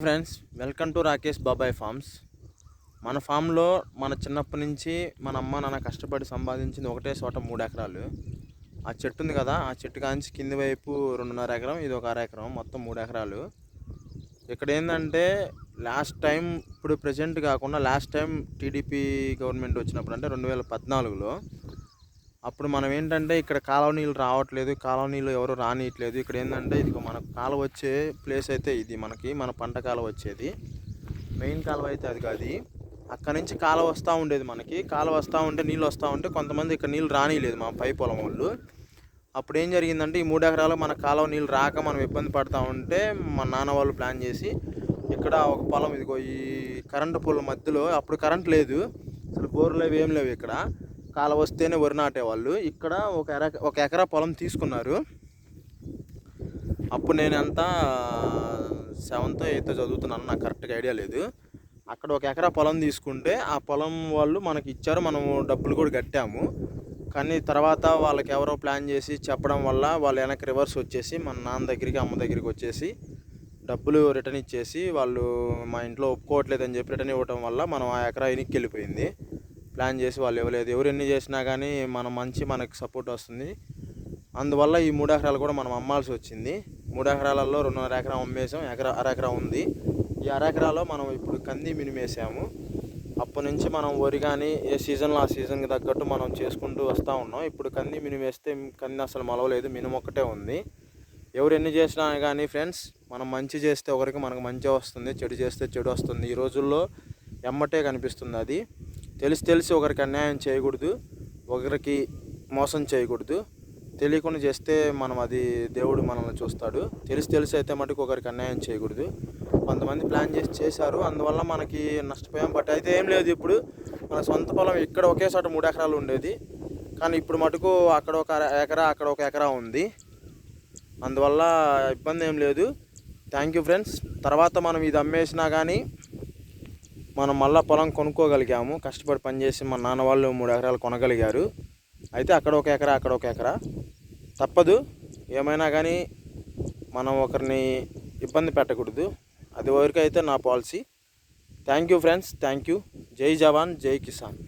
Friends, welcome to Rakesh బాబాయ్ forms. మన ఫామ్లో మన చిన్నప్పటి నుంచి మన అమ్మ నాన్న కష్టపడి సంపాదించింది ఒకటే చోట 3 ఎకరాలు. ఆ చెట్టు ఉంది కదా, ఆ చెట్టు కాంచి కింది వైపు 2.5 ఎకరం, ఇది ఒక అర ఎకరం, మొత్తం 3 ఎకరాలు. ఇక్కడ ఏంటంటే లాస్ట్ టైం, ఇప్పుడు ప్రజెంట్ కాకుండా లాస్ట్ టైం టీడీపీ గవర్నమెంట్ వచ్చినప్పుడు అంటే 2014లో అప్పుడు మనం ఏంటంటే ఇక్కడ కాలువ నీళ్ళు రావట్లేదు, కాలువ నీళ్ళు ఎవరు రానియట్లేదు. ఇక్కడ ఏంటంటే ఇది మనకు కాలువ వచ్చే ప్లేస్ అయితే ఇది, మన పంట కాలువ వచ్చేది మెయిన్ కాలువ అయితే అది కాదు. అక్కడ నుంచి కాలువ వస్తూ ఉండేది, కాలువ వస్తూ ఉంటే నీళ్ళు వస్తూ ఉంటే కొంతమంది ఇక్కడ నీళ్ళు రానియలేదు మా పై పొలం వాళ్ళు. అప్పుడు ఏం జరిగిందంటే ఈ 3 ఎకరాలు మన కాలువ నీళ్ళు రాక మనం ఇబ్బంది పడుతూ ఉంటే మా నాన్న వాళ్ళు ప్లాన్ చేసి ఇక్కడ ఒక పొలం, ఇదిగో ఈ కరెంటు పోల్ మధ్యలో, అప్పుడు కరెంట్ లేదు, అసలు బోర్లు అవి ఏం లేవు, ఇక్కడ కాలువ వస్తేనే వరి నాటేవాళ్ళు. ఇక్కడ ఒక ఎకరా పొలం తీసుకున్నారు. అప్పుడు నేను అంతా 7th 8th చదువుతున్నాను, నాకు కరెక్ట్గా ఐడియా లేదు. అక్కడ ఒక ఎకరా పొలం తీసుకుంటే ఆ పొలం వాళ్ళు మనకి ఇచ్చారు, మనము డబ్బులు కూడా కట్టాము. కానీ తర్వాత వాళ్ళకి ఎవరో ప్లాన్ చేసి చెప్పడం వల్ల వాళ్ళు వెనక్కి రివర్స్ వచ్చేసి మన నాన్న దగ్గరికి అమ్మ దగ్గరికి వచ్చేసి డబ్బులు రిటర్న్ ఇచ్చేసి, వాళ్ళు మా ఇంట్లో ఒప్పుకోవట్లేదని చెప్పి రిటర్న్ ఇవ్వడం వల్ల మనం ఆ ఎకరా వెనక్కి వెళ్ళిపోయింది. ప్లాన్ చేసి వాళ్ళు ఇవ్వలేదు. ఎవరు ఎన్ని చేసినా కానీ మనకి సపోర్ట్ వస్తుంది. అందువల్ల ఈ 3 ఎకరాలు కూడా మనం అమ్మాల్సి వచ్చింది. 3 ఎకరాలలో 2.5 ఎకరం అమ్మేసాం, అర ఎకరా ఉంది. ఈ అర ఎకరాలో మనం ఇప్పుడు కంది మినిమేసాము. అప్పటి నుంచి మనం వరి కానీ ఏ సీజన్లో ఆ సీజన్కి తగ్గట్టు మనం చేసుకుంటూ వస్తూ ఉన్నాం. ఇప్పుడు కంది మినిమేస్తే కంది అసలు మొలవలేదు, మినుము ఒక్కటే ఉంది. ఎవరు ఎన్ని చేసినా కానీ ఫ్రెండ్స్, మనం మంచి చేస్తే ఒకరికి మనకు మంచి వస్తుంది, చెడు చేస్తే చెడు వస్తుంది. ఈ రోజుల్లో ఎమ్మటే కనిపిస్తుంది అది. తెలిసి ఒకరికి అన్యాయం చేయకూడదు, ఒకరికి మోసం చేయకూడదు. తెలియకుండా చేస్తే అది దేవుడు మనల్ని చూస్తాడు. తెలిసి అయితే మటుకు ఒకరికి అన్యాయం చేయకూడదు. కొంతమంది ప్లాన్ చేసి చేశారు, అందువల్ల మనకి నష్టపోయాం. బట్ అయితే ఏం లేదు, ఇప్పుడు మన సొంత పొలం ఇక్కడ ఒకే చోట 3 ఎకరాలు ఉండేది, కానీ ఇప్పుడు మటుకు అక్కడ ఒక ఎకరా, అక్కడ ఒక ఎకరా ఉంది. అందువల్ల ఇబ్బంది ఏం లేదు. Thank you friends. తర్వాత మనం ఇది అమ్మేసినా కానీ మనం మళ్ళీ పొలం కొనుక్కోగలిగాము. కష్టపడి పనిచేసి మా నాన్న వాళ్ళు 3 ఎకరాలు కొనగలిగారు. అయితే అక్కడ ఒక ఎకరా, అక్కడ ఒక ఎకరా, తప్పదు. ఏమైనా కానీ మనం ఒకరిని ఇబ్బంది పెట్టకూడదు, అది వరకు అయితే నా policy. Thank you friends, thank you. జై జవాన్, జై కిసాన్.